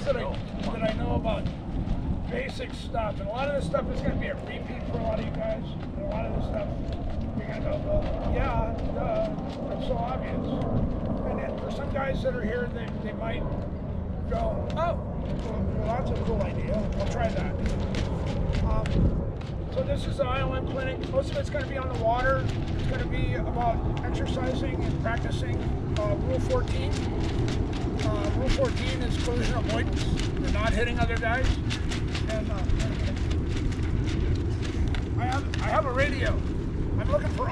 things that I know about basic stuff, and a lot of this stuff is going to be a repeat for a lot of you guys. And a lot of this stuff you're going to go, well, yeah, that's so obvious. And then for some guys that are here, they might go, oh, well, that's a cool idea. I'll try that. So this is the IOM Clinic. Most of it's going to be on the water. It's going to be about exercising and practicing Rule 14. Rule 14 is collision avoidance. You're not hitting other guys. And I have a radio. I'm looking for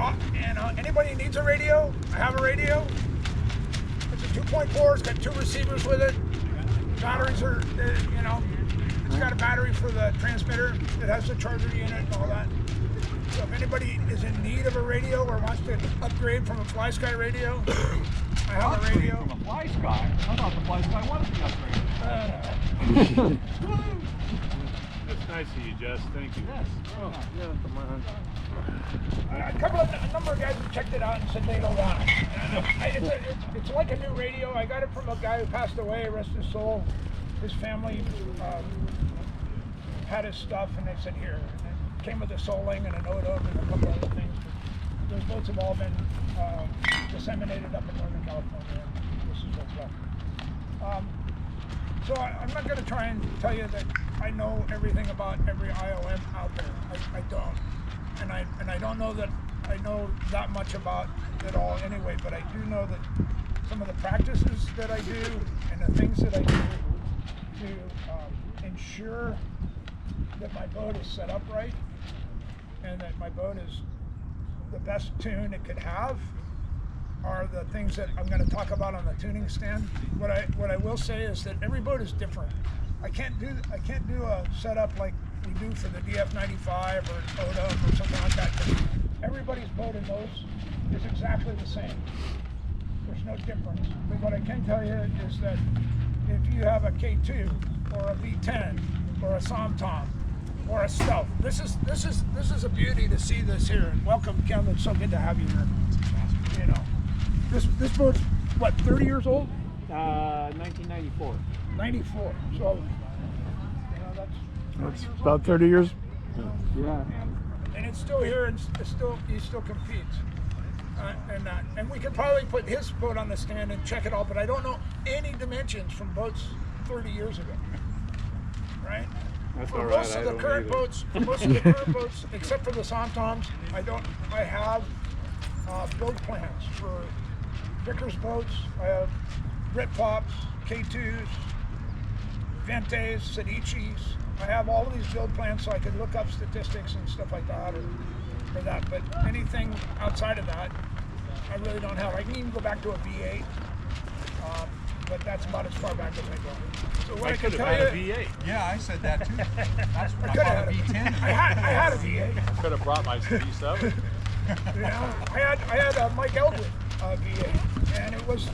anybody who needs a radio. I have a radio. It's a 2.4. It's got 2 receivers with it. Batteries are, it's got a battery for the transmitter. It has the charger unit and all that. So if anybody is in need of a radio or wants to upgrade from a Fly Sky radio, I have a radio. From a Fly Sky? I thought the Fly Sky wanted to be upgraded. That's nice of you, Jess. Thank you. Yes. Oh, yeah, come on. A number of guys have checked it out and said they don't want it. It's like a new radio. I got it from a guy who passed away, rest his soul. His family had his stuff, and they said here. And it came with a Soling and a Notum and a couple other things. Those boats have all been disseminated up in Northern California. And this is what's left. So I'm not going to try and tell you that I know everything about every IOM out there. I don't. And I don't know that I know that much about it all anyway, but I do know that some of the practices that I do and the things that I do to ensure that my boat is set up right and that my boat is the best tune it could have are the things that I'm going to talk about on the tuning stand. What I will say is that every boat is different. I can't do a setup like we do for the DF95 or Odom or something like that. Everybody's boat in those is exactly the same. There's no difference. But what I can tell you is that if you have a K2 or a V10 or a SomTom or a Stealth, this is a beauty to see this here. And welcome, Ken. It's so good to have you here. You know, this boat's what, 30 years old? 1994. 94. So that's about 30 years. Yeah. And it's still here, and he still competes. And we could probably put his boat on the stand and check it all, but I don't know any dimensions from boats 30 years ago. Right? That's for all right. most of the current boats, except for the SomToms, I have build plans for Vickers boats. I have Britpops, K2s, Ventes, Sedicis. I have all of these build plans so I could look up statistics and stuff like that or that. But anything outside of that, I really don't have. I can even go back to a V8, but that's about as far back as I go. So what I can tell you, a V8. Yeah, I said that too. That's when I could bought have a V10. I had a V8. Could have brought my V7. You know, I had a Mike Eldred V8, and it was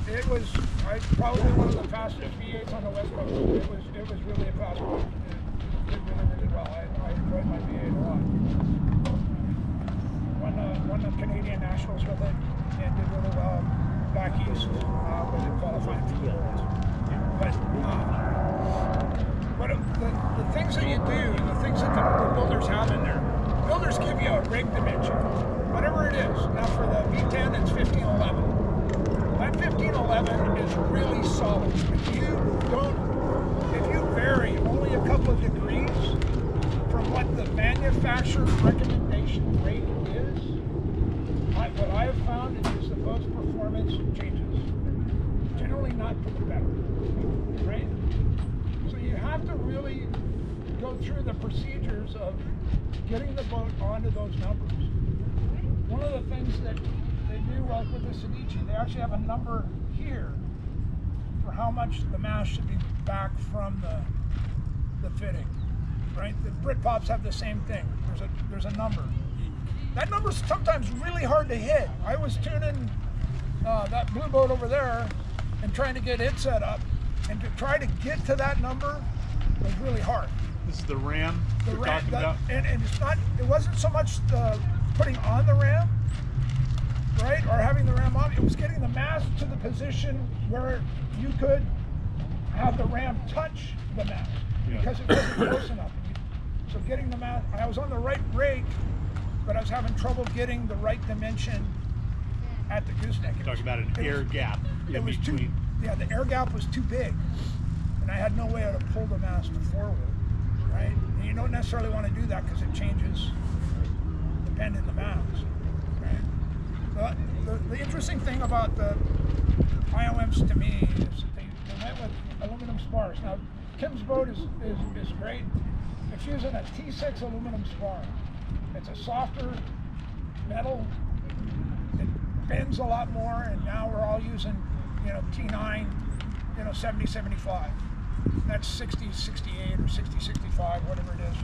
probably one of the fastest V8s on the West Coast. It was really a fast boat. It did really well. I enjoyed my V8 a lot. Won the Canadian Nationals with it and did really well back east with it qualifying for the Worlds. But the things that you do and the things that the builders have in there, builders give you a rig dimension, whatever it is. Now for the V10, it's 1511. That 1511 is really solid. If you vary only a couple of degrees from what the manufacturer's recommendation rate is, what I have found is the boat's performance changes. Generally not for the better, right? So you have to really go through the procedures of getting the boat onto those numbers. One of the things that they do, like with the Sedici, they actually have a number here for how much the mast should be back from the fitting, right? The Britpops have the same thing. There's a number. That number's sometimes really hard to hit. I was tuning that blue boat over there and trying to get it set up, and to try to get to that number was really hard. This is the ram you're talking about? And it wasn't so much putting on the ram, right, or having the ram on. It was getting the mast to the position where you could have the ram touch the mast Yeah. because it wasn't close enough. So getting the mast, I was on the right rake, but I was having trouble getting the right dimension at the gooseneck. Talking about an air gap It in was too, between. yeah, the air gap was too big, and I had no way to pull the mast forward, right? And you don't necessarily want to do that because it changes the bend in the mast, right? The interesting thing about the IOMs to me is they went with aluminum spars. Now, Kim's boat is great. It's using a T6 aluminum spar. It's a softer metal. It bends a lot more, and now we're all using, T9, 70, 75. That's 60, 68 or 60, 65, whatever it is.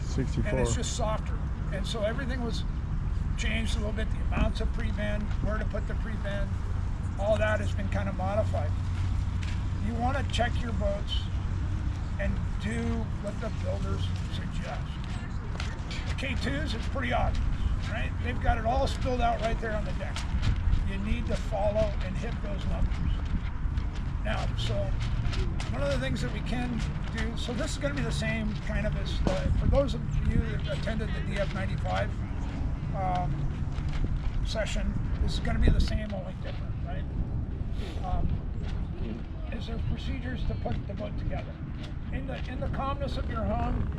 64. And it's just softer. And so everything was changed a little bit. The amounts of pre-bend, where to put the pre-bend, all that has been kind of modified. You want to check your boats and do what the builders suggest. The K2s, it's pretty obvious, right? They've got it all spilled out right there on the deck. You need to follow and hit those numbers. Now, so one of the things that we can do, so this is going to be the same kind of as, for those of you that attended the DF95 session, this is going to be the same, only different, right? Is there procedures to put the boat together? In the calmness of your home,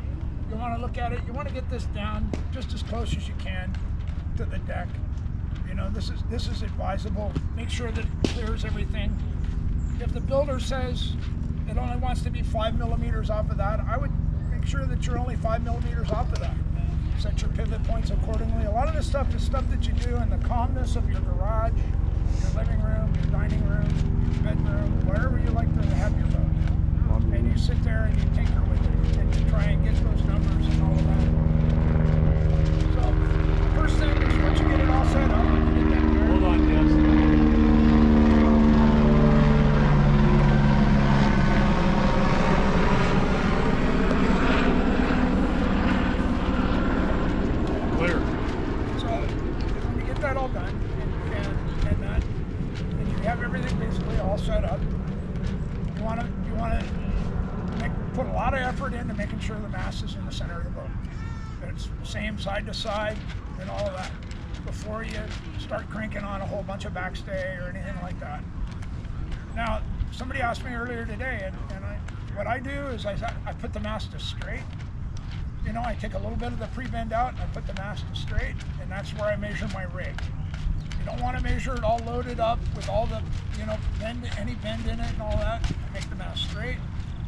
you want to look at it, you want to get this down just as close as you can to the deck. This is advisable. Make sure that it clears everything. If the builder says it only wants to be 5 millimeters off of that, I would make sure that you're only 5 millimeters off of that. Set your pivot points accordingly. A lot of this stuff is stuff that you do in the calmness of your garage, your living room, your dining room, your bedroom, wherever you like to have your boat. And you sit there and you tinker with it and you try and get those numbers and all of that. So the first thing is once you get it all set up, you get that there. Hold on, Des. Clear. So when you get that all done and you have everything basically all set up, you want to put a lot of effort into making sure the mast is in the center of the boat. That it's same side to side and all of that before you start cranking on a whole bunch of backstay or anything like that. Now, somebody asked me earlier today, and what I do is I put the mast to straight. I take a little bit of the pre-bend out and I put the mast to straight, and that's where I measure my rig. You don't want to measure it all loaded up with all the, any bend in it and all that. I make the mast straight,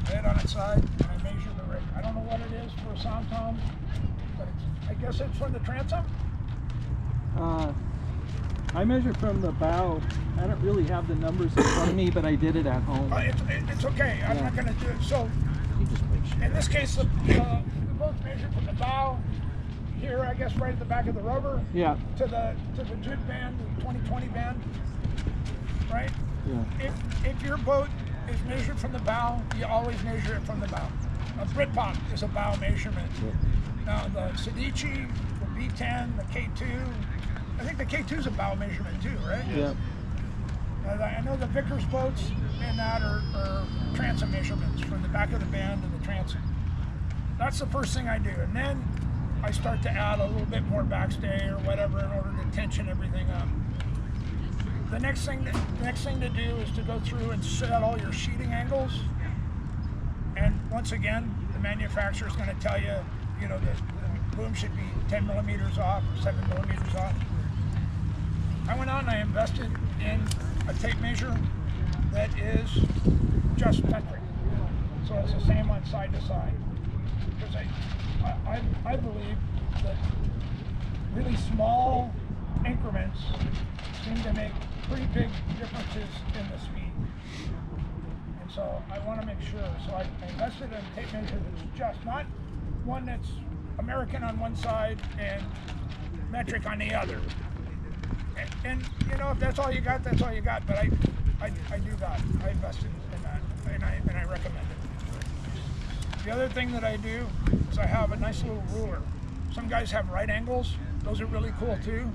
lay it on its side, and I measure the rig. I don't know what it is for a sound tom, but I guess it's from the transom. I measured from the bow. I don't really have the numbers in front of me, but I did it at home. It's okay. I'm not going to do it. So, in this case, the boat's measured from the bow here, I guess, right at the back of the rubber. Yeah. To the jib band, the 2020 band, right? Yeah. If your boat is measured from the bow, you always measure it from the bow. A Britpop is a bow measurement. Yeah. Now the Sedici, the B10, the K2, I think the K2 is a bow measurement too, right? Yeah. I know the Vickers boats and that are transom measurements from the back of the band and the transom. That's the first thing I do, and then I start to add a little bit more backstay or whatever in order to tension everything up. The next thing to do is to go through and set all your sheeting angles. And once again, the manufacturer is going to tell you, the boom should be 10 millimeters off or 7 millimeters off. I went out and I invested in a tape measure that is just metric. So it's the same on side to side. Because I believe that really small increments seem to make pretty big differences in the speed. And so I want to make sure. So I invested in a tape measure that's just not one that's American on one side and metric on the other. And if that's all you got, that's all you got. But I do that. I invested in that, and I recommend it. The other thing that I do is I have a nice little ruler. Some guys have right angles. Those are really cool too.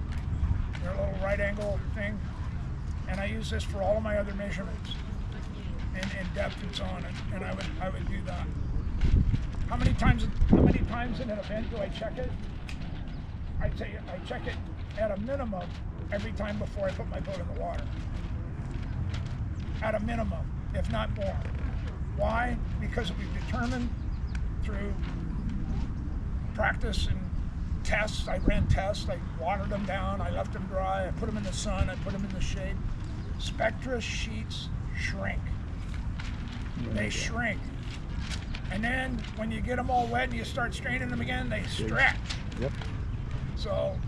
They're a little right angle thing. And I use this for all of my other measurements. and depth and so on, and I would do that. How many times in an event do I check it? I'd say I check it at a minimum every time before I put my boat in the water. At a minimum, if not more. Why? Because we've determined through practice and tests, I ran tests, I watered them down, I left them dry, I put them in the sun, I put them in the shade. Spectra sheets shrink. They shrink. And then when you get them all wet and you start straining them again, they stretch. Yep. So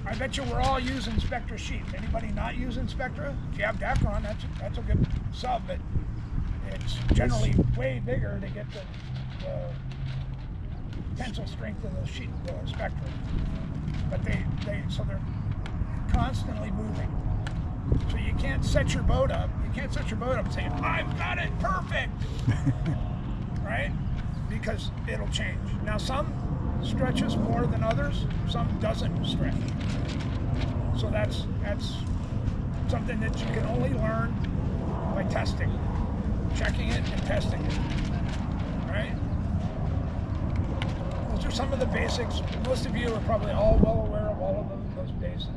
I bet you we're all using Spectra sheets. Anybody not using Spectra? If you have Dacron, that's a good sub, but it's generally way bigger to get the tensile strength of the sheet, the Spectra. But so they're constantly moving. So you can't set your boat up. You can't set your boat up and say, I've got it perfect, right? Because it'll change. Now some stretches more than others, some doesn't stretch. So that's something that you can only learn by testing, checking it and testing it, right? Those are some of the basics. Most of you are probably all well aware of all of those basics.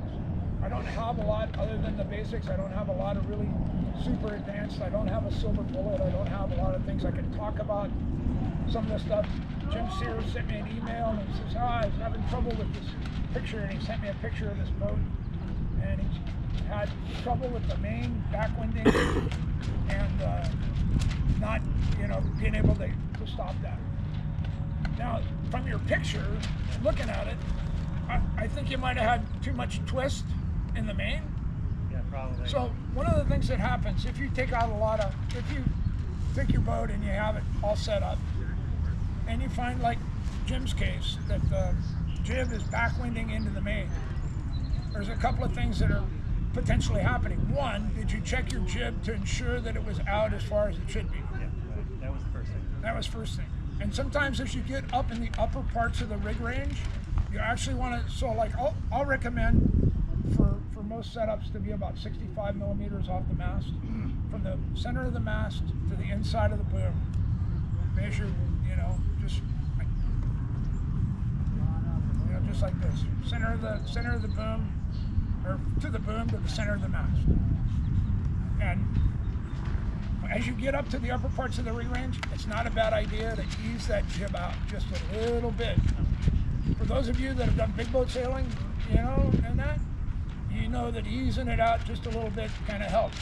I don't have a lot other than the basics. I don't have a lot of really super advanced. I don't have a silver bullet. I don't have a lot of things I can talk about. Some of the stuff, Jim Sears sent me an email and he says, I was having trouble with this picture, and he sent me a picture of this boat, and he had trouble with the main backwinding and not, being able to stop that. Now, from your picture, looking at it, I think you might have had too much twist in the main. Yeah, probably. So one of the things that happens, if you take your boat and you have it all set up, and you find, like Jim's case, that the jib is backwinding into the main, there's a couple of things that are potentially happening. One, did you check your jib to ensure that it was out as far as it should be? Yeah, that was the first thing. That was first thing. And sometimes as you get up in the upper parts of the rig range, you actually want to, so like I'll recommend for most setups to be about 65 millimeters off the mast, from the center of the mast to the inside of the boom. Measure, just like this. Center of the boom, or to the boom to the center of the mast. And as you get up to the upper parts of the rig range, it's not a bad idea to ease that jib out just a little bit. For those of you that have done big boat sailing, and that, you know that easing it out just a little bit kind of helps,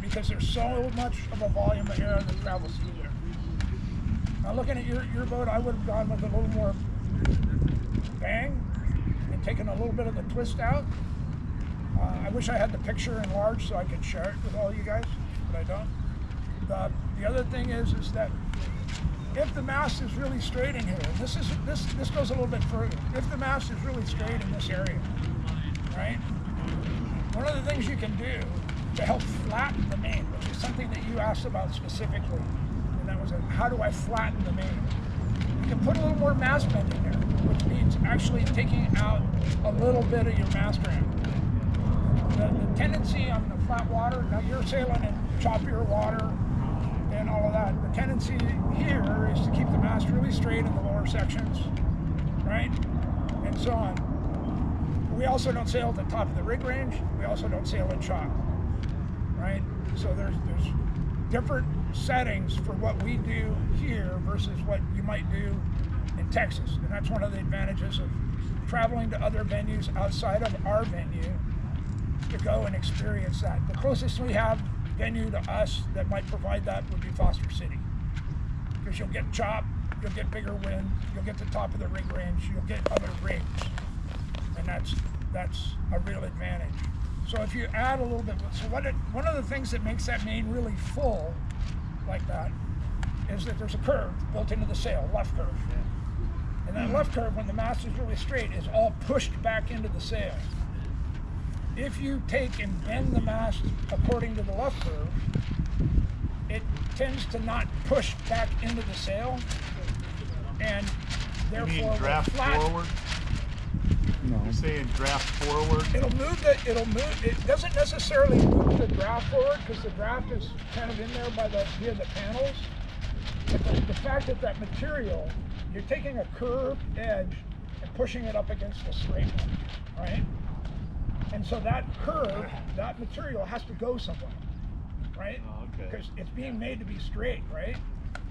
because there's so much of a volume of air that travels through there. Now looking at your boat, I would have gone with a little more bang and taken a little bit of the twist out. I wish I had the picture enlarged so I could share it with all you guys, but I don't. The other thing is that if the mast is really straight in here, and this goes a little bit further, if the mast is really straight in this area, right? One of the things you can do to help flatten the main, which is something that you asked about specifically, and that was how do I flatten the main? You can put a little more mast bend in there, which means actually taking out a little bit of your mast ram. The tendency on the flat water, now you're sailing in choppier water and all of that, the tendency here is to keep the mast really straight in the lower sections, right? And so on. We also don't sail at the top of the rig range. We also don't sail in chop, right? So there's different settings for what we do here versus what you might do in Texas. And that's one of the advantages of traveling to other venues outside of our venue to go and experience that. The closest we have venue to us that might provide that would be Foster City, because you'll get chop, you'll get bigger wind, you'll get the top of the rig range, you'll get other rigs, and that's a real advantage. So if you add a little bit, one of the things that makes that main really full like that is that there's a curve built into the sail, left curve. And that left curve, when the mast is really straight, is all pushed back into the sail. If you take and bend the mast according to the left curve, it tends to not push back into the sail, and therefore You mean draft flat. forward? No. You're saying draft forward? It doesn't necessarily move the draft forward because the draft is kind of in there via the panels. But the fact that material, you're taking a curved edge and pushing it up against a straight one, right? And so that curve, that material has to go somewhere, right? Oh, okay. Because it's being made to be straight, right?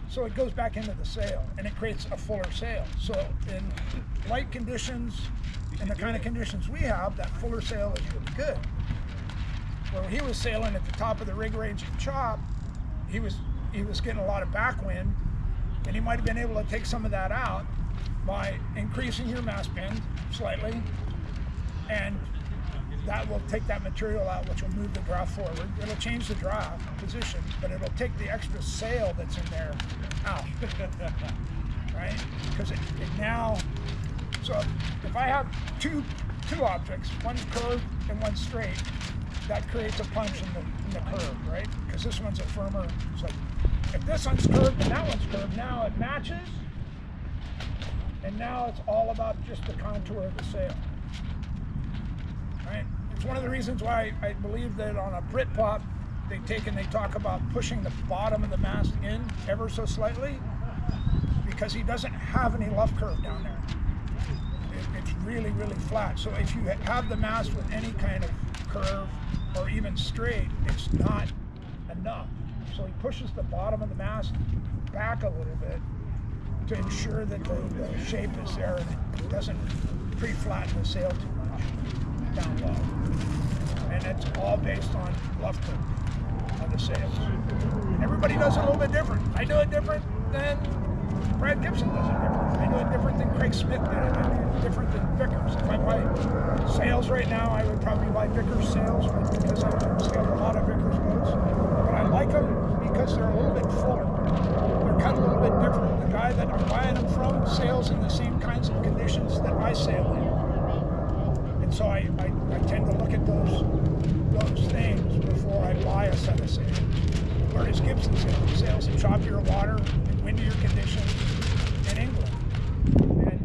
So it goes back into the sail and it creates a fuller sail. So in light conditions and the kind of conditions we have, that fuller sail is really good. Where he was sailing at the top of the rig range and chop, he was getting a lot of backwind, and he might have been able to take some of that out by increasing your mast bend slightly, and that will take that material out, which will move the draft forward. It'll change the draft position, but it'll take the extra sail that's in there out, right? Because it now, so if I have two objects, one's curved and one's straight, that creates a punch in the curve, right? Because this one's a firmer, it's like, if this one's curved and that one's curved, now it matches, and now it's all about just the contour of the sail, right? It's one of the reasons why I believe that on a Britpop, they talk about pushing the bottom of the mast in ever so slightly, because he doesn't have any luff curve down there. It's really, really flat. So if you have the mast with any kind of curve or even straight, it's not enough. So he pushes the bottom of the mast back a little bit to ensure that the shape is there and it doesn't pre-flatten the sail too much down low. And it's all based on luff curve of the sails. Everybody does it a little bit different. I do it different than Brad Gibson does it different. I do it different than Craig Smith did it. I do it different than Vickers. If I buy sails right now, I would probably buy Vickers sails because I sailed a lot of Vickers boats. But I like them because they're a little bit fuller. They're cut a little bit different. The guy that I'm buying them from sails in the same kinds of conditions that I sail in. And so I tend to look at those things before I buy a set of sails. Whereas Gibson sails in choppier water and windier conditions in England. And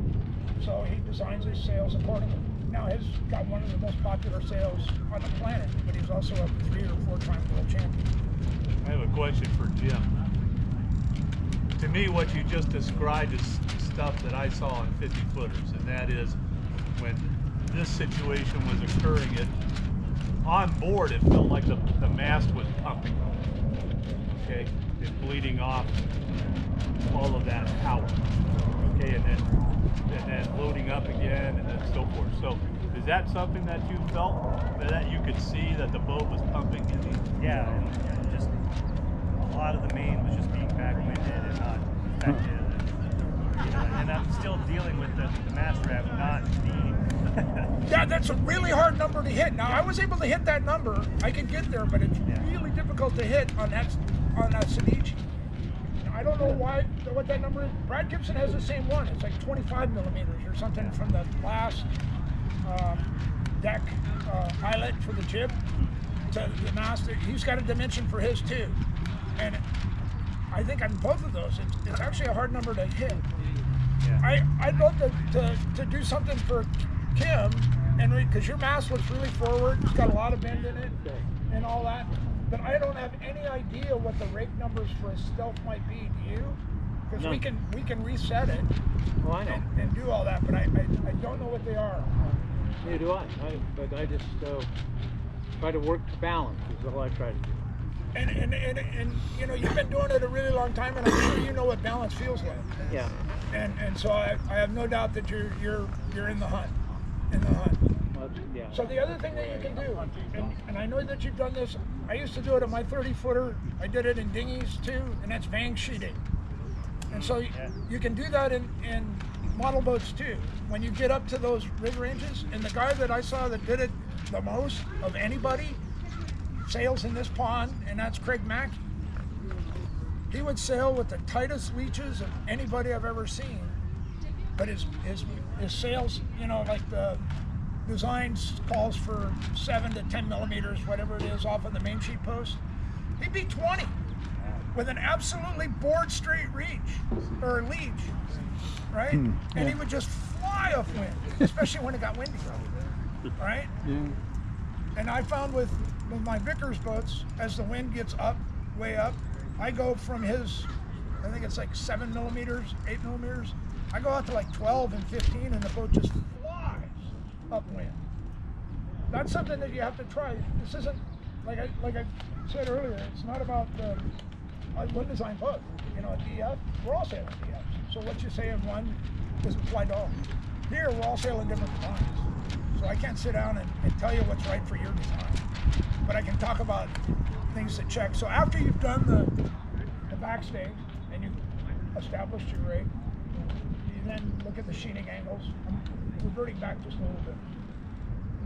so he designs his sails accordingly. Now he's got one of the most popular sails on the planet, but he's also a 3 or 4 time world champion. I have a question for Jim. To me, what you just described is stuff that I saw on 50 footers, and that is when this situation was occurring, on board it felt like the mast was pumping. Okay, it's bleeding off all of that power. Okay, and then loading up again, and then so forth. So, is that something that you felt that you could see that the boat was pumping? Yeah, and just a lot of the main was just being backwinded and not effective. And I'm still dealing with the mast wrap not being. Yeah, that's a really hard number to hit. Now I was able to hit that number. I could get there, but it's really difficult to hit on that Sedici. I don't know what that number is. Brad Gibson has the same one. It's like 25 millimeters or something from the last deck eyelet for the jib to the mast. He's got a dimension for his too, and I think on both of those, it's actually a hard number to hit. Yeah. I'd love to do something for Kim, and because your mast looks really forward, it's got a lot of bend in it and all that, but I don't have any idea what the rake numbers for a stealth might be. Do you? Because we can reset it and do all that, but I don't know what they are. Neither do I. But I just try to work the balance is all I try to do. And you know, you've been doing it a really long time, and I'm sure you know what balance feels like. Yeah. And so I have no doubt that you're in the hunt. Well, yeah. So the other thing that you can do, and I know that you've done this, I used to do it on my 30-footer. I did it in dinghies too, and that's vang sheeting. And so you can do that in model boats too. When you get up to those rig ranges, and the guy that I saw that did it the most of anybody sails in this pond, and that's Craig Mackey. He would sail with the tightest leeches of anybody I've ever seen, but his sails, you know, like the design calls for 7 to 10 millimeters, whatever it is, off of the main sheet post. He'd be 20 with an absolutely board straight reach or leech, right? And he would just fly fly off wind, especially when it got windy, right? Yeah. And I found with my Vickers boats, as the wind gets up, way up, I go from his, I think it's like 7 millimeters, 8 millimeters. I go out to like 12 and 15 and the boat just flies upwind. That's something that you have to try. This isn't, like I said earlier, it's not about a wind design boat. You know, a DF, we're all sailing DFs. So what you say in one doesn't apply to all. Here, we're all sailing different designs. So I can't sit down and tell you what's right for your design. But I can talk about things to check. So after you've done the backstage and you've established your rig, you then look at the sheeting angles. I'm reverting back just a little bit.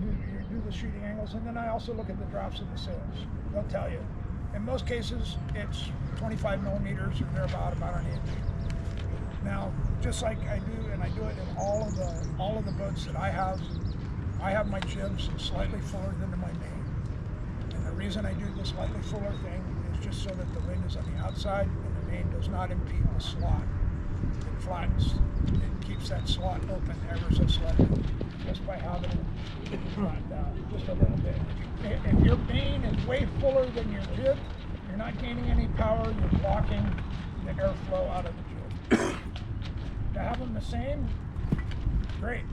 You do the sheeting angles, and then I also look at the drops of the sails. They'll tell you. In most cases, it's 25 millimeters or thereabout, about an inch. Now, just like I do, and I do it in all of the boats that I have my jibs slightly fuller than my main. And the reason I do the slightly fuller thing is just so that the wind is on the outside and the main does not impede the slot. It flattens. It keeps that slot open ever so slightly, just by having it flattened out just a little bit. If your main is way fuller than your jib, you're not gaining any power, you're blocking the airflow out of the jib. To have them the same, great.